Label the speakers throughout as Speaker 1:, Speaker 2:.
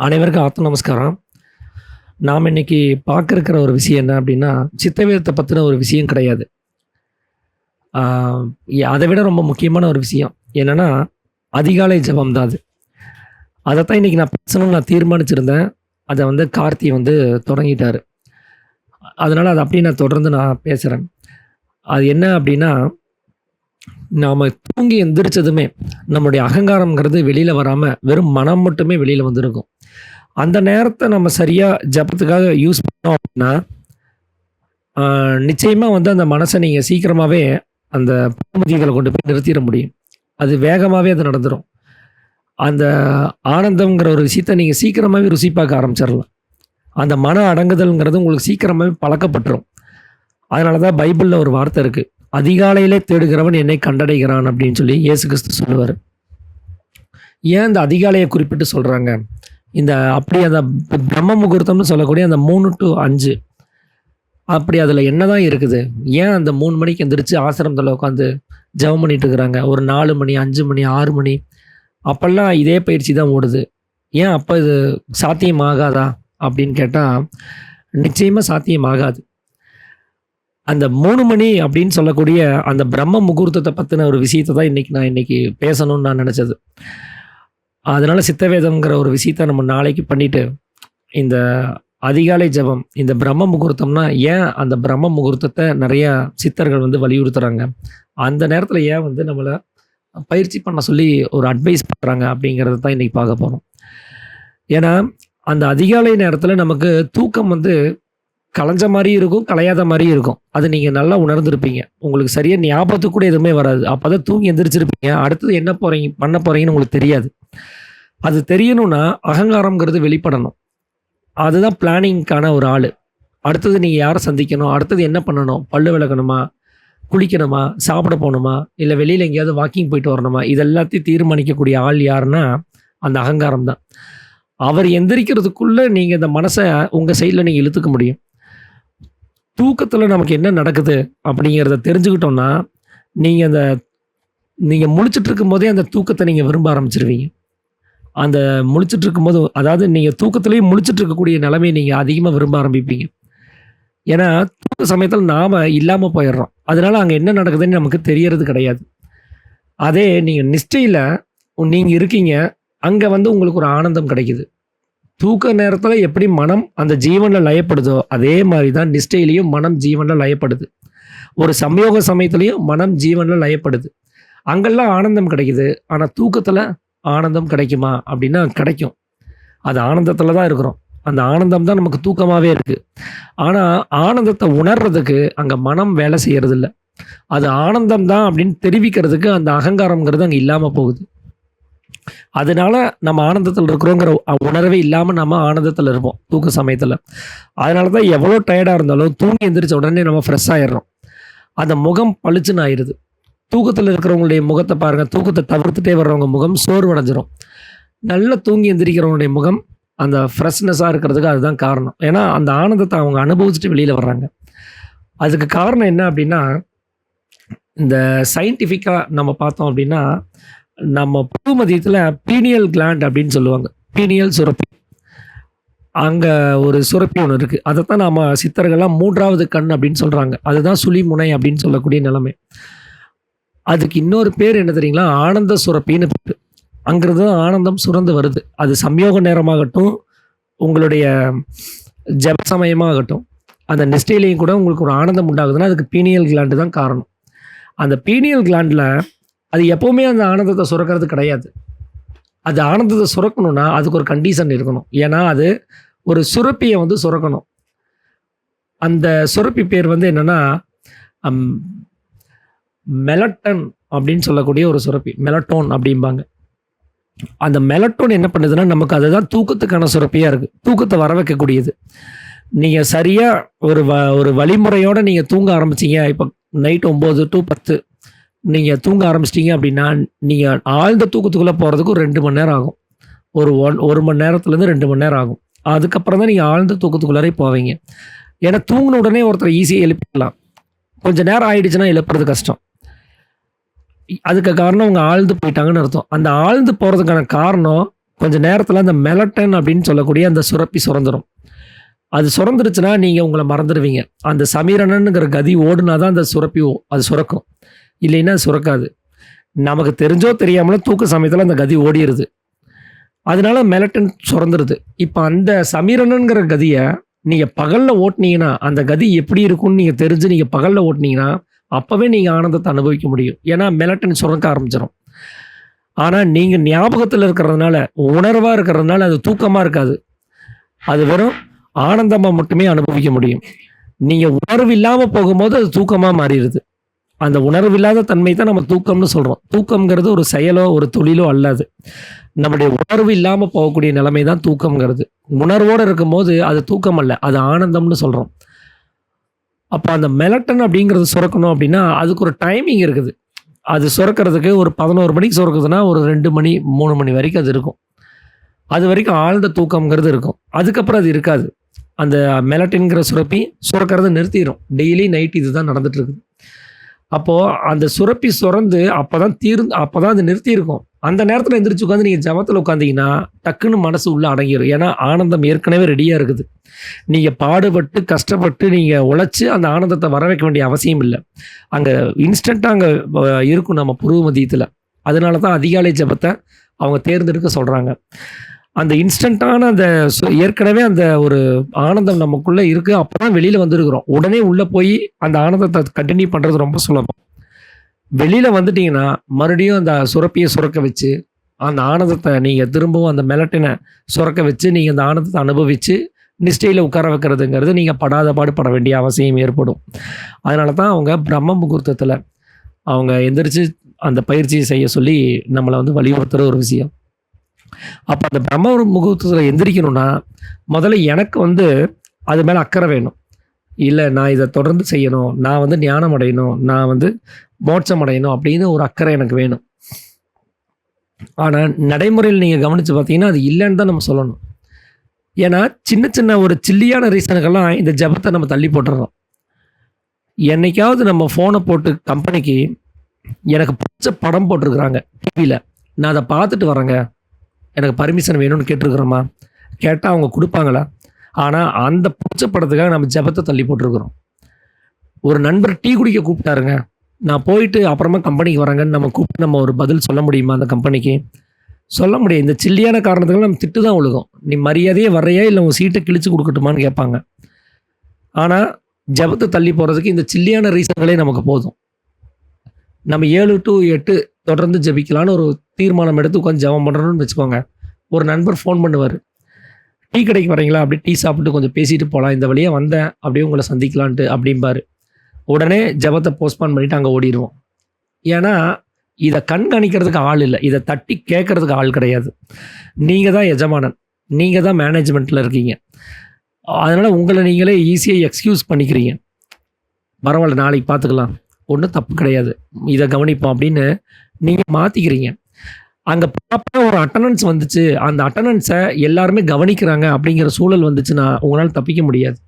Speaker 1: அனைவருக்கும் நமஸ்காரம். நாம் இன்னைக்கு பார்க்க இருக்கிற ஒரு விஷயம் என்ன அப்படின்னா, சித்தவேதத்தை பத்தின ஒரு விஷயம் கிடையாது. ஆ அதை விட ரொம்ப முக்கியமான ஒரு விஷயம் என்னன்னா, அதிகாலை ஜெபம் தான் அது. அதத்தான் இன்னைக்கு நான் பேசணும்னு நான் தீர்மானிச்சிருந்தேன். அத கார்த்தி தொடங்கிட்டாரு. அதனால அத அப்படியே நான் தொடர்ந்து நான் பேசுறேன். அது என்ன அப்படின்னா, நாம தூங்கி எந்திரிச்சதுமே, நம்மளுடைய அகங்காரம்ங்கிறது வெளியில வராம, வெறும் மனம் மட்டுமே வெளியில வந்திருக்கும். அந்த நேரத்த நம்ம சரியா ஜெபத்துக்காக யூஸ் பண்ணோம் அப்படின்னா, ஆ நிச்சயமா அந்த மனச நீங்க சீக்கிரமாவே அந்த பகுதிகள கொண்டு போய் நிறுத்திற முடியும். அது வேகமாவே அது நடந்துரும். அந்த ஆனந்தம்ங்கிற ஒரு விஷயத்த நீங்க சீக்கிரமாவே ருசி பார்க்க ஆரம்பிச்சிரலாம். அந்த மன அடங்குதல்ங்கிறது உங்களுக்கு சீக்கிரமாவே பழக்கப்பட்டுரும். அதனால தான் பைபிள்ல ஒரு வார்த்தை இருக்கு. "அதிகாலையிலே தேடுகிறவன் என்னை கண்டடைகிறான்" அப்படின்னு சொல்லி இயேசு கிறிஸ்து சொல்லுவாரு. ஏன் இந்த அதிகாலைய குறிப்பிட்டு சொல்றாங்க? இந்த அப்படி அந்த பிரம்ம முகூர்த்தம்னு சொல்லக்கூடிய அந்த 3 டூ 5 அப்படி அதில என்னதான் இருக்குது? ஏன் அந்த 3 மணிக்கு எந்திரிச்சு ஆசிரமத்தில உட்காந்து ஜெபம் பண்ணிட்டு இருக்கிறாங்க? ஒரு 4 மணி, 5 மணி, 6 மணி அப்பல்லாம் இதே பயிற்சி தான் ஓடுது. ஏன் அப்ப இது சாத்தியமாகாதா? அப்படின்னு கேட்டா, நிச்சயமா சாத்தியமாகாது. அந்த 3 மணி அப்படின்னு சொல்லக்கூடிய அந்த பிரம்ம முகூர்த்தத்த பத்தின ஒரு விஷயத்த தான் இன்னைக்கு பேசணும்னு நான் நெனச்சது. அதனால சித்தவேதம்ங்கிற ஒரு விஷயத்த நம்ம நாளைக்கு பண்ணிட்டு, இந்த அதிகாலை ஜெபம், இந்த பிரம்ம முகூர்த்தம்னா ஏன் அந்த பிரம்ம முகூர்த்தத்த நெறைய சித்தர்கள் வலியுறுத்துறாங்க? அந்த நேரத்தில ஏன் நம்மள பயிற்சி பண்ண சொல்லி ஒரு அட்வைஸ் பண்றாங்க அப்படிங்கிறத தான் இன்னைக்கு பார்க்க போறோம். ஏன்னா, அந்த அதிகாலை நேரத்தில நமக்கு தூக்கம் கலஞ்ச மாரியும் இருக்கும், கலையாத மாரியும் இருக்கும். அது நீங்க நல்லா உணர்ந்திருப்பீங்க. உங்களுக்கு சரியா ஞாபகத்துக்கு கூட எதுவுமே வராது. அப்பதான் தூங்கி எந்திரிச்சிருப்பீங்க. அடுத்தது என்ன பண்ண போறீங்கன்னு உங்களுக்கு தெரியாது. அது தெரியணும்னா அகங்காரம்ங்கிறது வெளிப்படணும். அதுதான் பிளானிங்க்கான ஒரு ஆளு. அடுத்தது நீங்க யார சந்திக்கணும்? அடுத்தது என்ன பண்ணணும்? பல்லு விளக்கணுமா? குளிக்கணுமா? சாப்பிட போணுமா? இல்ல வெளியில எங்கேயாவது வாக்கிங் போயிட்டு வரணுமா? இது எல்லாத்தையும் தீர்மானிக்கக்கூடிய ஆள் யாருன்னா, அந்த அகங்காரம் தான். அவர் எந்திரிக்கிறதுக்குள்ள நீங்க இந்த மனச உங்க சைட்ல நீங்க இழுத்துக்க முடியும். தூக்கத்துல நமக்கு என்ன நடக்குது அப்படிங்கிறத தெரிஞ்சுக்கிட்டோம்னா, நீங்க நீங்க முழிச்சுட்டு இருக்கும்போதே அந்த தூக்கத்த நீங்க விரும்ப ஆரம்பிச்சுருவீங்க. அந்த முழிச்சுட்டு இருக்கும்போது அதாவது நீங்க தூக்கத்திலேயே முழிச்சுட்டு இருக்கக்கூடிய நிலைமைய நீங்க அதிகமா விரும்ப ஆரம்பிப்பீங்க. ஏன்னா, தூக்க சமயத்தில நாம இல்லாம போயிடுறோம். அதனால அங்க என்ன நடக்குதுன்னு நமக்கு தெரியறது கிடையாது. அதே நீங்க நிஷ்டையில நீங்க இருக்கீங்க. அங்க உங்களுக்கு ஒரு ஆனந்தம் கிடைக்குது. தூக்க நேரத்தில எப்படி மனம் அந்த ஜீவன்ல லயப்படுதோ, அதே மாரி தான் நிஷ்டையிலயும் மனம் ஜீவன்ல லயப்படுது. ஒரு சம்யோக சமயத்திலயும் மனம் ஜீவன்ல லயப்படுது. அங்கெல்லாம் ஆனந்தம் கிடைக்குது. ஆனா தூக்கத்தில ஆனந்தம் கிடைக்குமா? அப்படின்னா கிடைக்கும். அது ஆனந்தத்தில தான் இருக்கிறோம். அந்த ஆனந்தம் தான் நமக்கு தூக்கமாவே இருக்கு. ஆனா ஆனந்தத்த உணர்றதுக்கு அங்க மனம் வேலை செய்யறதில்ல. அது ஆனந்தம் தான் அப்படின்னு தெரிவிக்கிறதுக்கு அந்த அகங்காரம்ங்கிறது அங்க இல்லாம போகுது. அதனால நம்ம ஆனந்தத்தில இருக்கிறோங்கிற உணர்வே இல்லாம நம்ம ஆனந்தத்தில இருப்போம், தூக்க சமயத்தில. அதனால தான் எவ்வளோ டயர்டா இருந்தாலும் தூங்கி எந்திரிச்ச உடனே நம்ம ஃப்ரெஷ் ஆயிடுறோம். அந்த முகம் பளிச்சுன்னு ஆயிருது. தூக்கத்தில இருக்கிறவங்களுடைய முகத்த பாருங்க. தூக்கத்த தவிர்த்துட்டே வர்றவங்க முகம் சோர்வடைஞ்சிரும். நல்லா தூங்கி எந்திரிக்கிறவங்களுடைய முகம் அந்த ஃப்ரெஷ்னஸா இருக்கிறதுக்கு அதுதான் காரணம். ஏன்னா, அந்த ஆனந்தத்த அவங்க அனுபவிச்சுட்டு வெளியில வர்றாங்க. அதுக்கு காரணம் என்ன அப்படின்னா, இந்த சயின்டிஃபிக்கா நம்ம பார்த்தோம் அப்படின்னா, நம்ம புது மதியத்தில பீனியல் கிளாண்ட் அப்படின்னு சொல்லுவாங்க. பீனியல் சுரப்பி. அங்க ஒரு சுரப்பி ஒண்ணு இருக்கு. அதத்தான் நாம சித்தர்கள்லாம் 3வது கண் அப்படின்னு சொல்றாங்க. அதுதான் சுழிமுனை அப்படின்னு சொல்லக்கூடிய நிலைமை. அதுக்கு இன்னொரு பேர் என்ன தெரியுங்களா? ஆனந்த சுரப்பின்னு பேரு. அங்கிருந்து தான் ஆனந்தம் சுரந்து வருது. அது சம்யோக நேரமாகட்டும், உங்களுடைய ஜெப சமயமாகட்டும், அந்த நிஷ்டையிலேயும் கூட உங்களுக்கு ஒரு ஆனந்தம் உண்டாகுதுன்னா, அதுக்கு பீனியல் கிளாண்ட் தான் காரணம். அந்த பீனியல் கிளாண்ட்ல அது எப்பவுமே அந்த ஆனந்தத்த சுரக்கிறது கிடையாது. அது ஆனந்தத்த சுரக்கணும்னா, அதுக்கு ஒரு கண்டிஷன் இருக்கணும். ஏன்னா, அது ஒரு சுரப்பிய சுரக்கணும். அந்த சுரப்பி பேர் என்னன்னா, அம் மெலட்டன் அப்படின்னு சொல்லக்கூடிய ஒரு சுரப்பி. மெலட்டோன் அப்படிம்பாங்க. அந்த மெலட்டோன் என்ன பண்ணுதுன்னா, நமக்கு அதுதான் தூக்கத்துக்கான சுரப்பியா இருக்கு. தூக்கத்த வர வைக்கக்கூடியது. நீங்க சரியா ஒரு வழிமுறையோட நீங்க தூங்க ஆரம்பிச்சீங்க. இப்ப நைட் 9 டூ 10 நீங்க தூங்க ஆரம்பிச்சிட்டீங்க அப்படின்னா, நீங்க ஆழ்ந்த தூக்கத்துக்குள்ள போறதுக்கு ஒரு 2 மணி நேரம் ஆகும். 1 மணி நேரத்துலேருந்து 2 மணி நேரம் ஆகும். அதுக்கப்புறம் தான் நீங்க ஆழ்ந்த தூக்கத்துக்குள்ளாரே போவீங்க. ஏன்னா தூங்குன உடனே ஒருத்தர ஈஸியா எழுப்பிடலாம். கொஞ்சம் நேரம் ஆயிடுச்சுன்னா எழுப்புறது கஷ்டம். அதுக்கு காரணம் அவங்க ஆழ்ந்து போயிட்டாங்கன்னு அர்த்தம். அந்த ஆழ்ந்து போறதுக்கான காரணம் கொஞ்ச நேரத்தில் அந்த மெலட்டன் அப்படின்னு சொல்லக்கூடிய அந்த சுரப்பி சுரந்துரும். அது சுரந்துருச்சுன்னா நீங்கள் உங்களை மறந்துடுவீங்க. அந்த சமீரணனுங்கிற கதி ஓடுனா தான் அந்த சுரப்பி அது சுரக்கும். இல்லைன்னா அது சுரக்காது. நமக்கு தெரிஞ்சோ தெரியாமலோ தூக்க சமயத்தில் அந்த கதி ஓடிடுது. அதனால மெலட்டன் சுரந்துருது. இப்போ அந்த சமீரணனுங்கிற கதியை நீங்கள் பகலில் ஓட்டுனீங்கன்னா அந்த கதி எப்படி இருக்கும்னு நீங்கள் தெரிஞ்சு நீங்கள் பகலில் ஓட்டுனீங்கன்னா அப்போவே நீங்கள் ஆனந்தத்தை அனுபவிக்க முடியும். ஏன்னா மெலட்டன் சுரக்க ஆரம்பிச்சிடும். ஆனால் நீங்கள் ஞாபகத்தில் இருக்கிறதுனால உணர்வாக இருக்கிறதுனால அது தூக்கமாக இருக்காது. அது வெறும் ஆனந்தமாக மட்டுமே அனுபவிக்க முடியும். நீங்கள் உணர்வு இல்லாமல் போகும்போது அது தூக்கமாக மாறிடுது. அந்த உணர்வு இல்லாத தன்மை தான் நம்ம தூக்கம்னு சொல்கிறோம். தூக்கம்ங்கிறது ஒரு செயலோ ஒரு தொழிலோ அல்லாது. நம்முடைய உணர்வு இல்லாமல் போகக்கூடிய நிலைமை தான் தூக்கம்ங்கிறது. உணர்வோடு இருக்கும்போது அது தூக்கம் அல்ல, அது ஆனந்தம்னு சொல்கிறோம். அப்போ அந்த மெலட்டன் அப்படிங்கிறது சுரக்கணும் அப்படின்னா அதுக்கு ஒரு டைமிங் இருக்குது. அது சுரக்கிறதுக்கு ஒரு 11 மணிக்கு சுரக்குதுன்னா ஒரு 2 மணி 3 மணி வரைக்கும் அது இருக்கும். அது வரைக்கும் ஆழ்ந்த தூக்கம்ங்கிறது இருக்கும். அதுக்கப்புறம் அது இருக்காது. அந்த மெலட்டின்கிற சுரப்பி சுரக்கிறது நிறுத்திடும். டெய்லி நைட் இது தான் நடந்துட்டு இருக்குது. அப்போது அந்த சுரப்பி சுரந்து அப்போ தான் அது நிறுத்தியிருக்கும். அந்த நேரத்தில் எந்திரிச்சு உட்காந்து நீங்கள் ஜபத்தில் உட்காந்தீங்கன்னா டக்குன்னு மனசு உள்ளே அடங்கிடும். ஏன்னா ஆனந்தம் ஏற்கனவே ரெடியாக இருக்குது. நீங்கள் பாடுபட்டு கஷ்டப்பட்டு நீங்கள் உழைச்சி அந்த ஆனந்தத்தை வர வைக்க வேண்டிய அவசியம் இல்லை. அங்கே இன்ஸ்டண்ட்டாக அங்கே இருக்கும் நம்ம புருவ மத்தியத்தில். அதனால தான் அதிகாலை ஜபத்தை அவங்க தேர்ந்தெடுக்க சொல்கிறாங்க. அந்த இன்ஸ்டண்ட்டான அந்த ஏற்கனவே அந்த ஒரு ஆனந்தம் நமக்குள்ளே இருக்குது. அப்போ தான் வெளியில் வந்துருக்குறோம். உடனே உள்ளே போய் அந்த ஆனந்தத்தை கண்டினியூ பண்ணுறது ரொம்ப சுலபம். வெளியில் வந்துட்டிங்கன்னா மறுபடியும் அந்த சுரப்பியை சுரக்க வச்சு அந்த ஆனந்தத்தை நீங்கள் திரும்பவும் அந்த மெலட்டினை சுரக்க வச்சு நீங்கள் அந்த ஆனந்தத்தை அனுபவித்து நிஷ்டையில் உட்கார வைக்கிறதுங்கிறது நீங்கள் படாத பாடுபட வேண்டிய அவசியம் ஏற்படும். அதனால தான் அவங்க பிரம்ம முகூர்த்தத்தில் அவங்க எந்திரிச்சு அந்த பயிற்சியை செய்ய சொல்லி நம்மளை வந்து வலியுறுத்துகிற ஒரு விஷயம். அப்போ அந்த பிரம்ம முகூர்த்தத்தில் எந்திரிக்கணும்னா முதல்ல எனக்கு வந்து அது மேலே அக்கறை வேணும். இல்லை நான் இதை தொடர்ந்து செய்யணும், நான் வந்து ஞானம் அடையணும், நான் வந்து மோட்சம் அடையணும் அப்படின்னு ஒரு அக்கறை எனக்கு வேணும். ஆனால் நடைமுறையில் நீங்கள் கவனித்து பார்த்தீங்கன்னா அது இல்லைன்னு தான் நம்ம சொல்லணும். ஏன்னா சின்ன சின்ன ஒரு சில்லியான ரீசனுக்கெல்லாம் இந்த ஜபத்தை நம்ம தள்ளி போட்டுறோம். என்னைக்காவது நம்ம ஃபோனை போட்டு கம்பெனிக்கு எனக்கு பிடிச்ச படம் போட்டிருக்கிறாங்க டிவியில், நான் அதை பார்த்துட்டு வரேங்க, எனக்கு பர்மிஷன் வேணும்னு கேட்டிருக்கிறோமா? கேட்டால் அவங்க கொடுப்பாங்களா? ஆனால் அந்த பிடிச்ச படத்துக்காக நம்ம ஜபத்தை தள்ளி போட்டிருக்கிறோம். ஒரு நண்பர் டீ குடிக்க கூப்பிட்டாருங்க, நான் போயிட்டு அப்புறமா கம்பெனிக்கு வரேங்கன்னு நம்ம கூப்பிட்டு நம்ம ஒரு பதில் சொல்ல முடியுமா அந்த கம்பெனிக்கு? சொல்ல முடியும். இந்த சில்லியான காரணத்துக்கு நம்ம திட்டு தான் ஒழுகும். நீ மரியாதையே வரையா இல்லை உங்கள் சீட்டை கிழிச்சு கொடுக்கட்டுமான்னு கேட்பாங்க. ஆனால் ஜபத்தை தள்ளி போகிறதுக்கு இந்த சில்லியான ரீசன்களே நமக்கு போதும். நம்ம 7 to 8 தொடர்ந்து ஜபிக்கலான்னு ஒரு தீர்மானம் எடுத்து உட்காந்து ஜபம் பண்ணுறோன்னு வச்சுக்கோங்க. ஒரு நண்பர் ஃபோன் பண்ணுவார், டீ கடைக்கு வரீங்களா, அப்படி டீ சாப்பிட்டு கொஞ்சம் பேசிட்டு போகலாம், இந்த வழியாக வந்தேன், அப்படியே உங்களை சந்திக்கலான்ட்டு அப்படிம்பாரு. உடனே ஜபத்தை போஸ்ட்பான் பண்ணிவிட்டு அங்கே ஓடிடுவோம். ஏன்னா இதை கண்காணிக்கிறதுக்கு ஆள் இல்லை, இதை தட்டி கேட்குறதுக்கு ஆள் கிடையாது. நீங்கள் தான் எஜமானன், நீங்கள் தான் மேனேஜ்மெண்ட்டில் இருக்கீங்க. அதனால் உங்களை நீங்களே ஈஸியாக எக்ஸ்கியூஸ் பண்ணிக்கிறீங்க. பரவாயில்ல நாளைக்கு பார்த்துக்கலாம், ஒன்றும் தப்பு கிடையாது, இதை கவனிப்போம் அப்படின்னு நீங்கள் மாற்றிக்கிறீங்க. அங்கே ப்ராப்பராக ஒரு அட்டண்டன்ஸ் வந்துச்சு, அந்த அட்டண்டன்ஸை எல்லாருமே கவனிக்கிறாங்க அப்படிங்கிற சூழல் வந்துச்சுன்னா உங்களால் தப்பிக்க முடியாது.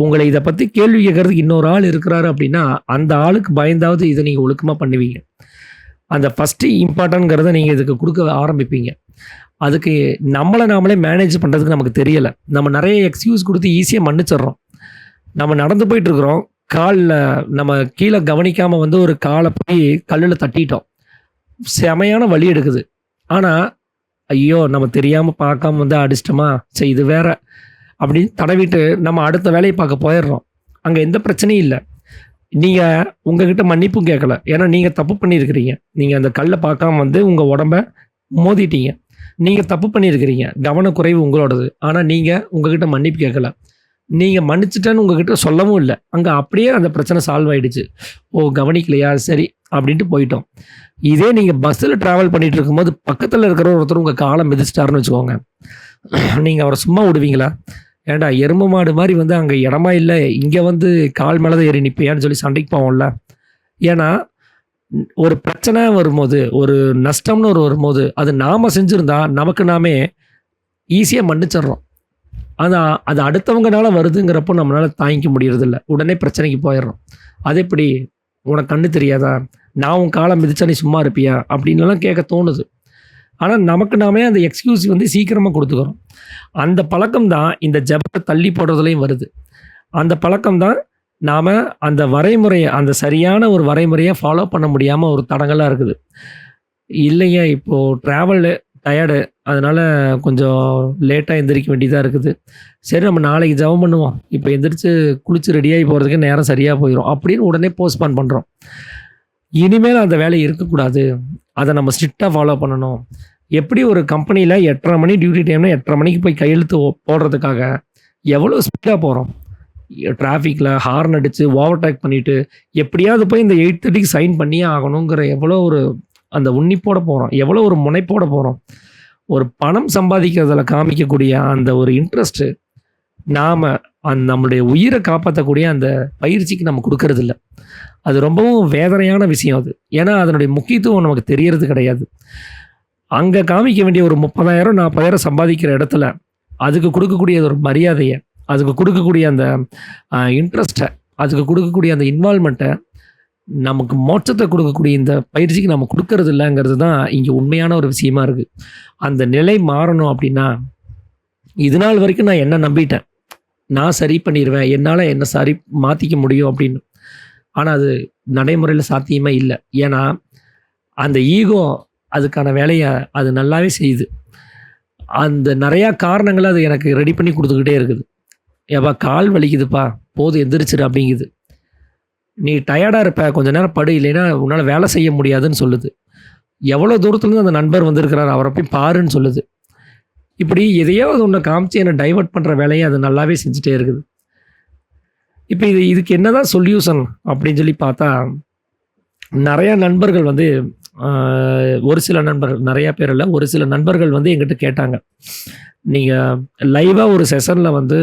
Speaker 1: உங்களை இதை பற்றி கேள்வி கேட்கறதுக்கு இன்னொரு ஆள் இருக்கிறாரு அப்படின்னா அந்த ஆளுக்கு பயந்தாவது இதை நீங்கள் ஒழுக்கமாக பண்ணுவீங்க. அந்த ஃபஸ்ட்டு இம்பார்ட்டன்ட்ங்கிறத நீங்கள் இதுக்கு கொடுக்க ஆரம்பிப்பீங்க. அதுக்கு நாமளே மேனேஜ் பண்ணுறதுக்கு நமக்கு தெரியலை. நம்ம நிறைய எக்ஸ்கியூஸ் கொடுத்து ஈஸியாக மன்னிச்சிடுறோம். நம்ம நடந்து போயிட்டுருக்குறோம், காலில் நம்ம கீழே கவனிக்காமல் வந்து ஒரு காலை போய் கல்லில் தட்டிட்டோம், செமையான வலி எடுக்குது. ஆனால் ஐயோ நம்ம தெரியாமல் பார்க்காம வந்து அடிச்சிட்டோமா, சரி இது வேற அப்படின்னு தடவிட்டு நம்ம அடுத்த வேலையை பார்க்க போயிடுறோம். அங்கே எந்த பிரச்சனையும் இல்லை. நீங்கள் உங்ககிட்ட மன்னிப்பும் கேட்கல, ஏன்னா நீங்கள் தப்பு பண்ணியிருக்கிறீங்க. நீங்கள் அந்த கல்லை பார்க்காம வந்து உங்கள் உடம்ப மோதிட்டீங்க, நீங்கள் தப்பு பண்ணியிருக்கிறீங்க, கவனக்குறைவு உங்களோடது. ஆனால் நீங்கள் உங்ககிட்ட மன்னிப்பு கேட்கல, நீங்கள் மன்னிச்சிட்டேன்னு உங்ககிட்ட சொல்லவும் இல்லை. அங்கே அப்படியே அந்த பிரச்சனை சால்வ் ஆகிடுச்சு. ஓ கவனிக்கலையா, சரி அப்படின்ட்டு போயிட்டோம். இதே நீங்கள் பஸ்ஸில் ட்ராவல் பண்ணிகிட்டு இருக்கும்போது பக்கத்தில் இருக்கிற ஒருத்தர் உங்கள் காலை மிதிச்சிட்டாருன்னு வச்சுக்கோங்க, நீங்கள் அவரை சும்மா விடுவீங்களா? ஏன்டா எருமை மாடு மாதிரி வந்து அங்கே இடமா இல்லை, இங்கே வந்து கால் மேலே தான் ஏறி நிற்பியான்னு சொல்லி சண்டைக்கு போவோம்ல. ஏன்னா ஒரு பிரச்சனை வரும்போது, ஒரு நஷ்டம்னு வரும்போது அது நாம் செஞ்சுருந்தா நமக்கு நாமே ஈஸியாக மன்னிச்சிட்றோம். ஆனால் அது அடுத்தவங்கனால வருதுங்கிறப்போ நம்மளால் தாங்கிக்க முடியறதில்ல, உடனே பிரச்சனைக்கு போயிடுறோம். அது எப்படி, உனக்கு கண்ணு தெரியாதா, நான் உன் காலை மிதிச்சா நீ சும்மா இருப்பியா அப்படின்லாம் கேட்க தோணுது. ஆனால் நமக்கு நாமே அந்த எக்ஸ்கியூஸ் வந்து சீக்கிரமாக கொடுத்துக்கிறோம். அந்த பழக்கம் தான் இந்த ஜெபத்தை தள்ளி போடுறதுலையும் வருது. அந்த பழக்கம் தான் நாம் அந்த வரைமுறையை, அந்த சரியான ஒரு வரைமுறையை ஃபாலோ பண்ண முடியாமல் ஒரு தடங்கலாக இருக்குது. இல்லைங்க இப்போது ட்ராவலு டயர்டு, அதனால் கொஞ்சம் லேட்டாக எந்திரிக்க வேண்டியதாக இருக்குது. சரி நம்ம நாளைக்கு ஜெபம் பண்ணுவோம், இப்போ எந்திரிச்சு குளிச்சு ரெடியாகி போகிறதுக்கு நேரம் சரியாக போயிடும் அப்படின்னு உடனே போஸ்ட்பான் பண்ணுறோம். இனிமேல் அந்த வேலை இருக்கக்கூடாது, அதை நம்ம ஸ்ட்ரிக்டாக ஃபாலோ பண்ணணும். எப்படி ஒரு கம்பெனியில் 8:30 மணி டியூட்டி டைம்னா 8:30 மணிக்கு போய் கையெழுத்து போடுறதுக்காக எவ்வளோ ஸ்பீடாக போகிறோம், டிராஃபிக்கில் ஹார்ன் அடித்து ஓவர்டேக் பண்ணிவிட்டு எப்படியாவது போய் இந்த 8:30க்கு சைன் பண்ணியே ஆகணுங்கிற எவ்வளோ ஒரு அந்த உன்னிப்போட போகிறோம், எவ்வளோ ஒரு முனைப்போட போகிறோம். ஒரு பணம் சம்பாதிக்கிறதுல காமிக்கக்கூடிய அந்த ஒரு இன்ட்ரெஸ்ட்டு நாம் நம்மளுடைய உயிரை காப்பாற்றக்கூடிய அந்த பயிற்சிக்கு நம்ம கொடுக்கறதில்ல. அது ரொம்பவும் வேதனையான விஷயம் அது. ஏன்னா அதனுடைய முக்கியத்துவம் நமக்கு தெரியறது கிடையாது. அங்கே காமிக்க வேண்டிய ஒரு 30,000 40,000 சம்பாதிக்கிற இடத்துல அதுக்கு கொடுக்கக்கூடிய ஒரு மரியாதையை, அதுக்கு கொடுக்கக்கூடிய அந்த இன்ட்ரெஸ்ட்டை, அதுக்கு கொடுக்கக்கூடிய அந்த இன்வால்மெண்ட்டை, நமக்கு மோட்சத்தை கொடுக்கக்கூடிய இந்த பயிற்சிக்கு நம்ம கொடுக்கறது இல்லைங்கிறது தான் இங்கே உண்மையான ஒரு விஷயமா இருக்குது. அந்த நிலை மாறணும் அப்படின்னா, இது நாள் வரைக்கும் நான் என்ன நம்பிட்டேன், நான் சரி பண்ணிடுவேன், என்னால் என்ன சரி மாற்றிக்க முடியும் அப்படின்னு. ஆனால் அது நடைமுறையில் சாத்தியமே இல்லை. ஏன்னா அந்த ஈகோ அதுக்கான வேலையை அது நல்லாவே செய்யுது. அந்த நிறையா காரணங்களை அது எனக்கு ரெடி பண்ணி கொடுத்துக்கிட்டே இருக்குது. ஏப்பா கால் வலிக்குதுப்பா, போதும் எந்திரிச்சிரு அப்படிங்குது. நீ டயர்டாக இருப்ப, கொஞ்ச நேரம் படு, இல்லைன்னா உன்னால் வேலை செய்ய முடியாதுன்னு சொல்லுது. எவ்வளோ தூரத்துலேருந்து அந்த நண்பர் வந்திருக்கிறார், அவரை போய் பாருன்னு சொல்லுது. இப்படி எதையாவது ஒன்று காமிச்சு என்னை டைவர்ட் பண்ணுற வேலையை அது நல்லாவே செஞ்சுட்டே இருக்குது. இப்போ இதுக்கு என்னதான் சொல்யூஷன் அப்படின்னு சொல்லி பார்த்தா, நிறையா நண்பர்கள் வந்து ஒரு சில நண்பர்கள், நிறையா பேர் இல்லை, ஒரு சில நண்பர்கள் வந்து எங்கிட்ட கேட்டாங்க, நீங்கள் லைவாக ஒரு செஷனில் வந்து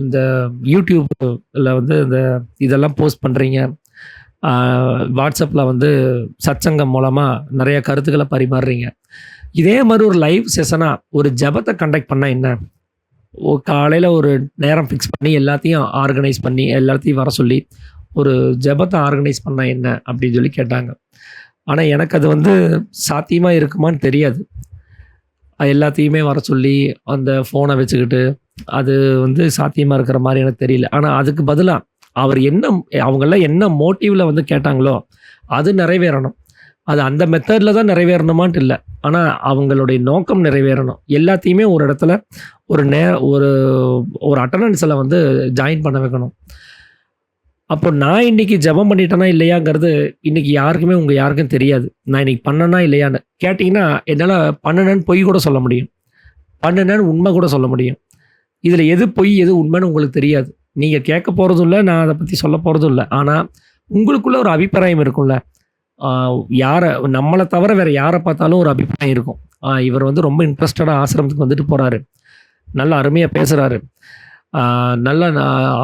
Speaker 1: இந்த யூடியூப்பில் வந்து இந்த இதெல்லாம் போஸ்ட் பண்ணுறீங்க, வாட்ஸ்அப்பில் வந்து சத்சங்கம் மூலமாக நிறைய கருத்துக்களை பரிமாறுறீங்க, இதே மாதிரி ஒரு லைவ் செஷனாக ஒரு ஜெபத்தை கண்டக்ட் பண்ணால் என்ன, காலையில் ஒரு நேரம் ஃபிக்ஸ் பண்ணி எல்லாத்தையும் ஆர்கனைஸ் பண்ணி எல்லாத்தையும் வர சொல்லி ஒரு ஜெபத்தை ஆர்கனைஸ் பண்ணால் என்ன அப்படின்னு சொல்லி கேட்டாங்க. ஆனால் எனக்கு அது வந்து சாத்தியமாக இருக்குமான்னு தெரியாது. எல்லாத்தையுமே வர சொல்லி அந்த ஃபோனை வச்சுக்கிட்டு அது வந்து சாத்தியமாக இருக்கிற மாதிரி எனக்கு தெரியல. ஆனால் அதுக்கு பதிலாக அவங்கெல்லாம் என்ன மோட்டிவில் வந்து கேட்டாங்களோ அது நிறைவேறணும். அது அந்த மெத்தடில் தான் நிறைவேறணுமான்ட்டு இல்லை, ஆனால் அவங்களுடைய நோக்கம் நிறைவேறணும். எல்லாத்தையுமே ஒரு இடத்துல ஒரு அட்டண்டன்ஸில் வந்து ஜாயின் பண்ண வைக்கணும். அப்போ நான் இன்றைக்கி ஜெபம் பண்ணிட்டேனா இல்லையாங்கிறது இன்றைக்கி யாருக்கும் தெரியாது. நான் இன்றைக்கி பண்ணனா இல்லையான்னு கேட்டிங்கன்னா, என்னால் பண்ணுனேன்னு பொய் கூட சொல்ல முடியும், பண்ணுனேன்னு உண்மை கூட சொல்ல முடியும். இதில் எது பொய் எது உண்மைன்னு உங்களுக்கு தெரியாது. நீங்கள் கேட்க போகிறதும் இல்லை, நான் அதை பற்றி சொல்ல போகிறதும் இல்லை. ஆனால் உங்களுக்குள்ள ஒரு அபிப்பிராயம் இருக்கும்ல, நம்மளை தவிர வேறு யாரை பார்த்தாலும் ஒரு அபிப்பிராயம் இருக்கும். இவர் வந்து ரொம்ப இன்ட்ரெஸ்டடாக ஆசிரமத்துக்கு வந்துட்டு போகிறாரு, நல்ல அருமையாக பேசுகிறாரு, நல்ல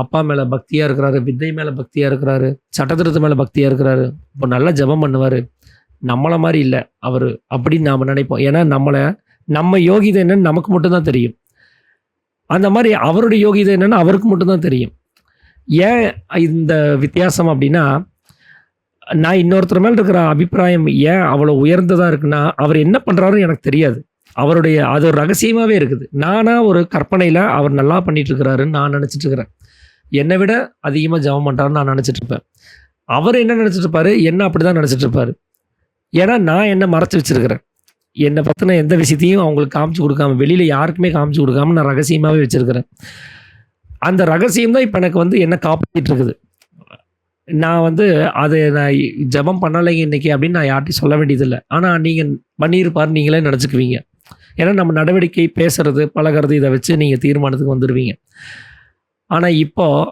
Speaker 1: அப்பா மேலே பக்தியாக இருக்கிறாரு, வித்தை மேலே பக்தியாக இருக்கிறாரு, சட்டத்திருத்த மேலே பக்தியாக இருக்கிறாரு, இப்போ நல்லா ஜெபம் பண்ணுவார், நம்மளை மாதிரி இல்லை அவர் அப்படின்னு நாம் நினைப்போம். ஏன்னா நம்ம யோகிதை என்னன்னு நமக்கு மட்டும்தான் தெரியும். அந்த மாதிரி அவருடைய யோகிதை என்னன்னு அவருக்கு மட்டும்தான் தெரியும். ஏன் இந்த வித்தியாசம் அப்படின்னா, நான் இன்னொருத்தர் மேலே இருக்கிற அபிப்பிராயம் ஏன் அவ்வளோ உயர்ந்ததாக இருக்குன்னா, அவர் என்ன பண்ணுறாருன்னு எனக்கு தெரியாது. அது ஒரு ரகசியமாகவே இருக்குது. நானாக ஒரு கற்பனையில் அவர் நல்லா பண்ணிகிட்ருக்கிறாருன்னு நான் நினச்சிட்ருக்கிறேன். என்னை விட அதிகமாக ஜெபம் பண்ணுறாருன்னு நான் நினச்சிட்ருப்பேன். அவர் என்ன நினச்சிட்ருப்பாரு, என்ன அப்படி தான் நினச்சிட்ருப்பாரு. ஏன்னா நான் என்ன மறைச்சி வச்சுருக்கிறேன். என்னை பற்றின எந்த விஷயத்தையும் அவங்களுக்கு காமிச்சு கொடுக்காம, வெளியில் யாருக்குமே காமிச்சு கொடுக்காம நான் ரகசியமாகவே வச்சுருக்கிறேன். அந்த ரகசியம் தான் இப்போ எனக்கு வந்து என்ன காப்பாற்றிட்டு இருக்குது. நான் வந்து நான் ஜெபம் பண்ணலைங்க இன்றைக்கி அப்படின்னு நான் யார்ட்டையும் சொல்ல வேண்டியதில்லை. ஆனால் நீங்கள் பண்ணியிருப்பார் நீங்களே நினச்சிக்குவீங்க. ஏன்னா நம்ம நடவடிக்கை, பேசுறது, பழகிறது, இதை வச்சு நீங்கள் தீர்மானத்துக்கு வந்துடுவீங்க. ஆனால் இப்போது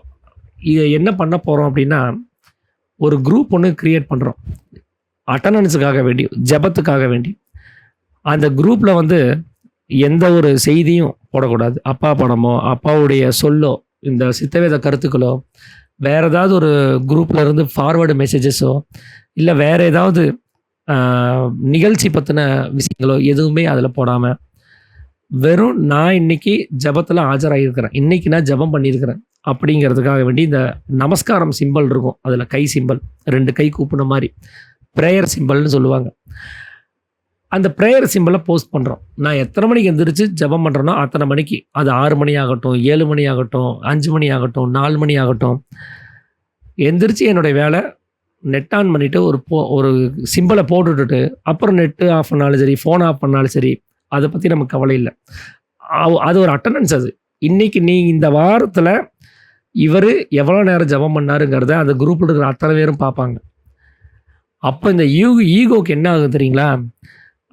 Speaker 1: இதை என்ன பண்ண போகிறோம் அப்படின்னா, ஒரு குரூப் ஒன்று க்ரியேட் பண்ணுறோம், அட்டண்டன்ஸுக்காக வேண்டி, ஜெபத்துக்காக வேண்டி. அந்த குரூப்பில் வந்து எந்த ஒரு செய்தியும் போடக்கூடாது. அப்பா படமோ, அப்பாவுடைய சொல்லோ, இந்த சித்தவேத கருத்துக்களோ, வேறு ஏதாவது ஒரு குரூப்பில் இருந்து ஃபார்வேர்டு மெசேஜஸோ, இல்லை வேறு ஏதாவது நிகழ்ச்சி பற்றின விஷயங்களோ எதுவுமே அதில் போடாமல், வெறும் நான் இன்றைக்கி ஜெபத்தில் ஆஜராகியிருக்கிறேன், இன்றைக்கி நான் ஜெபம் பண்ணியிருக்கிறேன் அப்படிங்கிறதுக்காக வேண்டி இந்த நமஸ்காரம் சிம்பிள் இருக்கும், அதில் கை சிம்பிள் 2 கை கூப்பின மாதிரி ப்ரேயர் சிம்பிள்னு சொல்லுவாங்க. அந்த ப்ரேயர் சிம்பலை போஸ்ட் பண்ணுறோம். நான் எத்தனை மணிக்கு எந்திரிச்சு ஜெபம் பண்ணுறேனோ அத்தனை மணிக்கு, அது 6 மணி ஆகட்டும், 7 மணி ஆகட்டும், 5 மணி ஆகட்டும், 4 மணி ஆகட்டும், எந்திரிச்சு என்னுடைய வேலை நெட் ஆன் பண்ணிவிட்டு ஒரு சிம்பலை போட்டுவிட்டுட்டு அப்புறம் நெட்டு ஆஃப் பண்ணாலும் சரி, ஃபோன் ஆஃப் பண்ணாலும் சரி, அதை பற்றி நமக்கு கவலை இல்லை. அது ஒரு அட்டண்டன்ஸ். அது இன்னைக்கு நீ இந்த வாரத்தில் இவர் எவ்வளோ நேரம் ஜெபம் பண்ணாருங்கிறத அந்த குரூப்பில் இருக்கிற அத்தனை பேரும் பார்ப்பாங்க. அப்போ இந்த ஈகோக்கு என்ன ஆகும் தெரியுங்களா?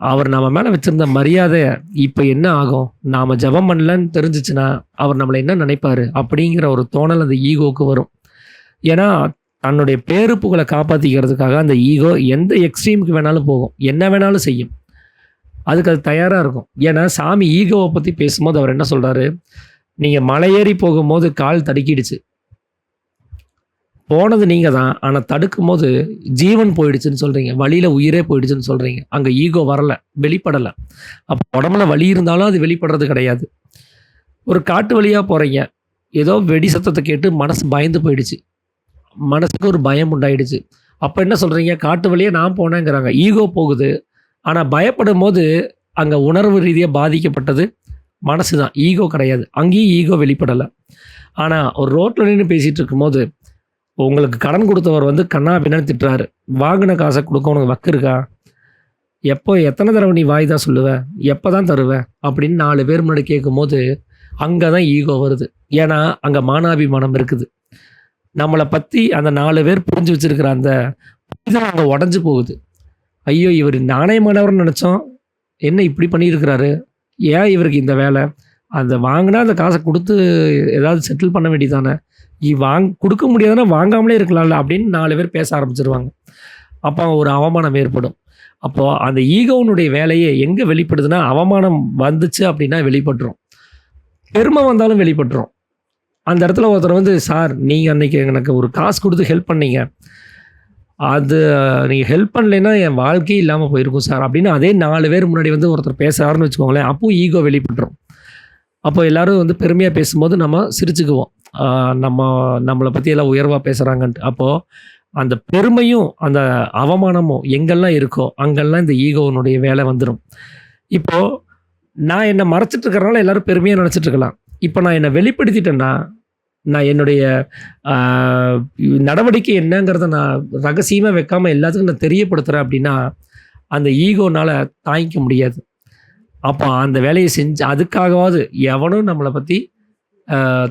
Speaker 1: அவர் நம்ம மேலே வச்சுருந்த மரியாதை இப்போ என்ன ஆகும்? நாம் ஜெபம் பண்ணலன்னு தெரிஞ்சிச்சுன்னா அவர் நம்மளை என்ன நினைப்பார் அப்படிங்கிற ஒரு தோணல் அந்த ஈகோவுக்கு வரும். ஏன்னா தன்னுடைய பேரு புகழை காப்பாற்றிக்கிறதுக்காக அந்த ஈகோ எந்த எக்ஸ்ட்ரீமுக்கு வேணாலும் போகும், என்ன வேணாலும் செய்யும். அதுக்கு அது தயாராக இருக்கும். ஏன்னா சாமி ஈகோவை பற்றி பேசும்போது அவர் என்ன சொல்கிறாரு? நீங்கள் மலையேறி போகும்போது கால் தடுக்கிடுச்சு, போனது நீங்கள் தான், ஆனால் தடுக்கும் போது ஜீவன் போயிடுச்சுன்னு சொல்கிறீங்க, வழியில் உயிரே போயிடுச்சுன்னு சொல்கிறீங்க. அங்கே ஈகோ வரலை, வெளிப்படலை. அப்போ உடம்புல வலி இருந்தாலும் அது வெளிப்படுறது கிடையாது. ஒரு காட்டு வழியாக போகிறீங்க, ஏதோ வெடி சத்தத்தை கேட்டு மனசு பயந்து போயிடுச்சு, மனசுக்கு ஒரு பயம் உண்டாயிடுச்சு. அப்போ என்ன சொல்கிறீங்க? காட்டு வழியாக நான் போனேங்கிறாங்க. ஈகோ போகுது. ஆனால் பயப்படும் போது அங்கே உணர்வு ரீதியாக பாதிக்கப்பட்டது மனசு தான், ஈகோ கிடையாது. அங்கேயும் ஈகோ வெளிப்படலை. ஆனால் ஒரு ரோட்டில் நின்று பேசிகிட்டு இருக்கும்போது உங்களுக்கு கடன் கொடுத்தவர் வந்து கண்ணா பின்னான்னு திட்டுறாரு. வாங்கின காசை கொடுக்க உனக்கு வக்கு இருக்கா? எத்தனை தடவை நீ வாய் தான் சொல்லுவ? எப்போ தான் தருவேன் அப்படின்னு 4 பேர் முன்னாடி கேட்கும்போது அங்கே தான் ஈகோ வருது. ஏன்னா அங்கே மானாபிமானம் இருக்குது. நம்மளை பற்றி அந்த 4 பேர் புரிஞ்சு வச்சுருக்கிற அந்த புரிதல் அங்கே உடஞ்சி போகுது. ஐயோ, இவர் நாணயமானவர்னு நினச்சோம், என்ன இப்படி பண்ணியிருக்கிறாரு, ஏன் இவருக்கு இந்த வேலை? அந்த வாங்கினா அந்த காசை கொடுத்து ஏதாவது செட்டில் பண்ண வேண்டியதானே, கொடுக்க முடியாதுன்னா வாங்காமலே இருக்கலாம்ல அப்படின்னு 4 பேர் பேச ஆரம்பிச்சிருவாங்க. அப்போ ஒரு அவமானம் ஏற்படும். அப்போது அந்த ஈகோனுடைய வேலையே எங்கே வெளிப்படுதுன்னா, அவமானம் வந்துச்சு அப்படின்னா வெளிப்பட்டுரும், பெருமை வந்தாலும் வெளிப்பட்டுரும். அந்த இடத்துல ஒருத்தர் வந்து, சார் நீங்கள் அன்றைக்கி எனக்கு ஒரு காசு கொடுத்து ஹெல்ப் பண்ணீங்க, அது நீங்கள் ஹெல்ப் பண்ணலைன்னா என் வாழ்க்கையே இல்லாமல் போயிருக்கும் சார் அப்படின்னு அதே 4 பேர் முன்னாடி வந்து ஒருத்தர் பேசுகிறாருன்னு வச்சுக்கோங்களேன். அப்போது ஈகோ வெளிப்பட்டுரும். அப்போ எல்லோரும் வந்து பெருமையாக பேசும்போது நம்ம சிரிச்சுக்குவோம், நம்மளை பற்றி எல்லாம் உயர்வாக பேசுகிறாங்கன்ட்டு. அப்போது அந்த பெருமையும் அந்த அவமானமும் எங்கெல்லாம் இருக்கோ அங்கெல்லாம் இந்த ஈகோனுடைய வேலை வந்துடும். இப்போது நான் என்னை மறைச்சிட்டு இருக்கிறனால எல்லோரும் பெருமையாக நினச்சிட்ருக்கலாம். இப்போ நான் என்னை வெளிப்படுத்திட்டேன்னா, நான் என்னுடைய நடவடிக்கை என்னங்கிறத நான் ரகசியமாக வைக்காமல் எல்லாத்துக்கும் நான் தெரியப்படுத்துகிறேன் அப்படின்னா அந்த ஈகோனால் தாங்கிக்க முடியாது. அப்போ அந்த வேலையை செஞ்சு அதுக்காகவாவது எவனும் நம்மளை பற்றி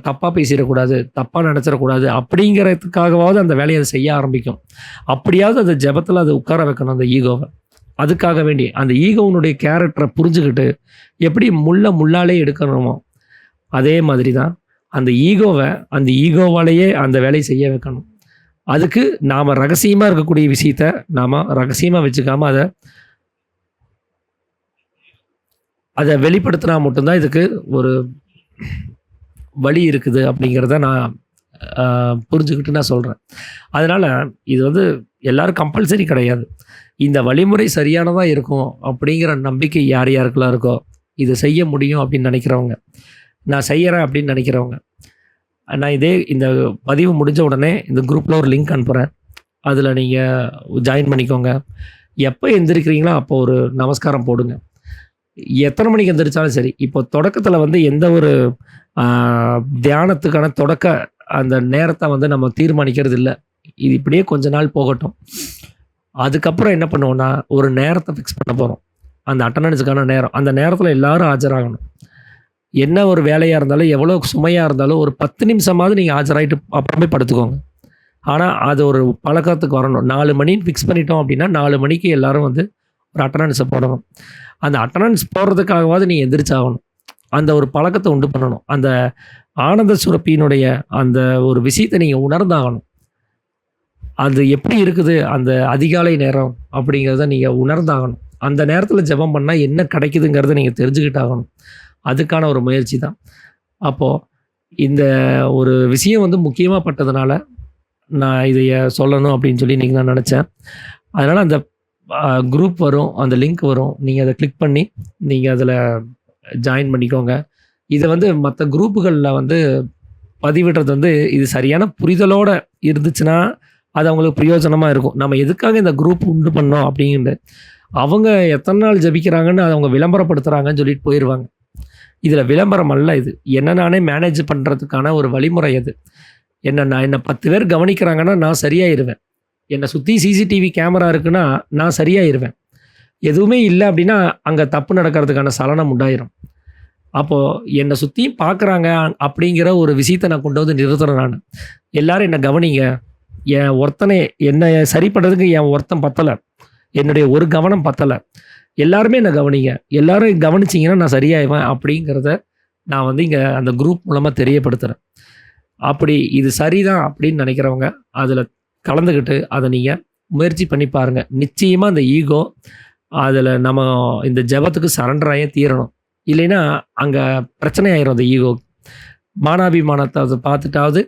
Speaker 1: தப்பாக பேசிடக்கூடாது, தப்பாக நினச்சிடக்கூடாது அப்படிங்கிறதுக்காகவாவது அந்த வேலையை அதை செய்ய ஆரம்பிக்கும். அப்படியாவது அந்த ஜெபத்தில் அதை உட்கார வைக்கணும் அந்த ஈகோவை. அதுக்காக வேண்டி அந்த ஈகோனுடைய கேரக்டரை புரிஞ்சுக்கிட்டு எப்படி முள்ளாலே எடுக்கணுமோ அதே மாதிரி தான் அந்த ஈகோவாலேயே அந்த வேலையை செய்ய வைக்கணும். அதுக்கு நாம் ரகசியமாக இருக்கக்கூடிய விஷயத்த நாம் ரகசியமாக வச்சுக்காமல் அதை வெளிப்படுத்தினா மட்டும்தான் இதுக்கு ஒரு வழி இருக்குது அப்படிங்கிறத நான் புரிஞ்சுக்கிட்டு நான் சொல்கிறேன். அதனால் இது வந்து எல்லோரும் கம்பல்சரி கிடையாது. இந்த வழிமுறை சரியானதாக இருக்கும் அப்படிங்கிற நம்பிக்கை யார் யாருக்கெல்லாம் இருக்கோ, இதை செய்ய முடியும் அப்படின்னு நினைக்கிறவங்க, நான் செய்கிறேன் அப்படின்னு நினைக்கிறவங்க, நான் இந்த பதிவு முடிஞ்ச உடனே இந்த குரூப்பில் ஒரு லிங்க் அனுப்புகிறேன். அதில் நீங்கள் ஜாயின் பண்ணிக்கோங்க. எப்போ எந்திரிக்கிறீங்களோ அப்போ ஒரு நமஸ்காரம் போடுங்க. எத்தனை மணிக்கு எந்திரிச்சாலும் சரி. இப்போ தொடக்கத்தில் வந்து எந்த ஒரு தியானத்துக்கான அந்த நேரத்தை வந்து நம்ம தீர்மானிக்கிறது இல்லை. இது இப்படியே கொஞ்ச நாள் போகட்டும். அதுக்கப்புறம் என்ன பண்ணுவோன்னா, ஒரு நேரத்தை ஃபிக்ஸ் பண்ண போகிறோம். அந்த அட்டண்டன்ஸுக்கான நேரம். அந்த நேரத்தில் எல்லோரும் ஆஜராகணும். என்ன ஒரு வேலையாக இருந்தாலும், எவ்வளோ சுமையாக இருந்தாலும் ஒரு 10 நிமிஷமாவது நீங்கள் ஆஜராகிட்டு அப்புறமே படுத்துக்கோங்க. ஆனால் அது ஒரு பழக்கத்துக்கு வரணும். 4 மணின்னு ஃபிக்ஸ் பண்ணிட்டோம் அப்படின்னா 4 மணிக்கு எல்லோரும் வந்து ஒரு அட்டண்டன்ஸை போடணும். அந்த அட்டண்டன்ஸ் போடுறதுக்காகவாது நீங்கள் எந்திரிச்சாகணும். அந்த ஒரு பழக்கத்தை உண்டு பண்ணணும். அந்த ஆனந்த சுரப்பியினுடைய அந்த ஒரு விஷயத்தை நீங்கள் உணர்ந்தாகணும். அது எப்படி இருக்குது அந்த அதிகாலை நேரம் அப்படிங்கிறத நீங்கள் உணர்ந்தாகணும். அந்த நேரத்தில் ஜெபம் பண்ணால் என்ன கிடைக்குதுங்கிறத நீங்கள் தெரிஞ்சுக்கிட்டாகணும். அதுக்கான ஒரு முயற்சி தான். அப்போது இந்த ஒரு விஷயம் வந்து முக்கியமாக பட்டதுனால நான் இதைய சொல்லணும் அப்படின்னு சொல்லி இன்றைக்கி நான் நினச்சேன். அதனால் அந்த குரூப் வரும், அந்த லிங்க் வரும், நீங்கள் அதை கிளிக் பண்ணி நீங்கள் அதில் ஜாயின் பண்ணிக்கோங்க. இதை வந்து மற்ற குரூப்புகளில் வந்து பதிவிடுறது வந்து இது சரியான புரிதலோடு இருந்துச்சுன்னா அது அவங்களுக்கு பிரயோஜனமாக இருக்கும். நம்ம எதுக்காக இந்த குரூப் உண்டு பண்ணோம் அப்படிங்கிற அவங்க எத்தனை நாள் ஜபிக்கிறாங்கன்னு அவங்க விளம்பரப்படுத்துகிறாங்கன்னு சொல்லிட்டு போயிடுவாங்க. இதில் விளம்பரம் அல்ல இது. என்ன நானே மேனேஜ் பண்ணுறதுக்கான ஒரு வழிமுறை அது. என்னை 10 பேர் கவனிக்கிறாங்கன்னா நான் சரியாயிருவேன். என்னை சுற்றி சிசிடிவி கேமரா இருக்குன்னா நான் சரியாயிருவேன். எதுவுமே இல்லை அப்படின்னா அங்கே தப்பு நடக்கிறதுக்கான சலனம் உண்டாயிரும். அப்போது என்னை சுற்றியும் பார்க்குறாங்க அப்படிங்கிற ஒரு விஷயத்தை நான் கொண்டு வந்து நிறுத்துறேன் நான். எல்லாரும் என்னை கவனிங்க. என் ஒருத்தனை என்னை சரி பண்ணுறதுக்கு என் ஒருத்தன் பத்தலை, என்னுடைய ஒரு கவனம் பத்தலை, எல்லாருமே என்னை கவனிங்க, எல்லாரும் கவனிச்சிங்கன்னா நான் சரியாயிவேன் அப்படிங்கிறத நான் வந்து இங்கே அந்த குரூப் மூலமாக தெரியப்படுத்துகிறேன். அப்படி இது சரிதான் அப்படின்னு நினைக்கிறவங்க அதில் கலந்துக்கிட்டு அதை நீங்கள் முயற்சி பண்ணி பாருங்கள். நிச்சயமாக அந்த ஈகோ அதில் நம்ம இந்த ஜபத்துக்கு சரண்டராயே தீரணும். இல்லைன்னா அங்கே பிரச்சனை ஆயிரும். அந்த ஈகோ மானாபிமானத்தை அதை பார்த்துட்டாவது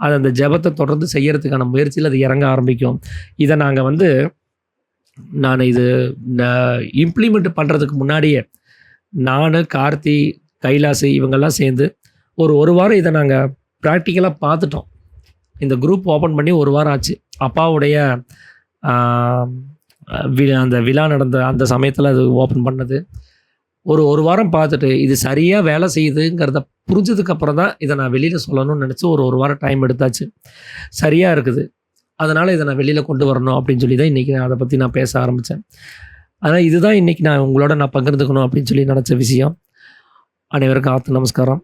Speaker 1: அது அந்த ஜபத்தை தொடர்ந்து செய்யறதுக்கான முயற்சியில் அது இறங்க ஆரம்பிக்கும். இதை நாங்கள் வந்து நான் இது இம்ப்ளிமெண்ட் பண்ணுறதுக்கு முன்னாடியே நான், கார்த்தி, கைலாசு இவங்கெல்லாம் சேர்ந்து ஒரு வாரம் இதை நாங்கள் ப்ராக்டிக்கலாக பார்த்துட்டோம். இந்த குரூப் ஓப்பன் பண்ணி 1 வாரம் ஆச்சு. அப்பாவுடைய அந்த விழா நடந்த அந்த சமயத்தில் அது ஓப்பன் பண்ணது. ஒரு வாரம் பார்த்துட்டு இது சரியாக வேலை செய்யுதுங்கிறத புரிஞ்சதுக்கப்புறம் தான் இதை நான் வெளியில் சொல்லணும்னு நினச்சி ஒரு வாரம் டைம் எடுத்தாச்சு. சரியாக இருக்குது, அதனால் இதை நான் வெளியில் கொண்டு வரணும் அப்படின்னு சொல்லி தான் இன்றைக்கி நான் அதை பற்றி நான் பேச ஆரம்பித்தேன். அதனால் இதுதான் இன்றைக்கி நான் உங்களோட நான் பகிர்ந்துக்கணும் அப்படின்னு சொல்லி நினச்ச விஷயம். அனைவருக்கும் ஆத்து நமஸ்காரம்.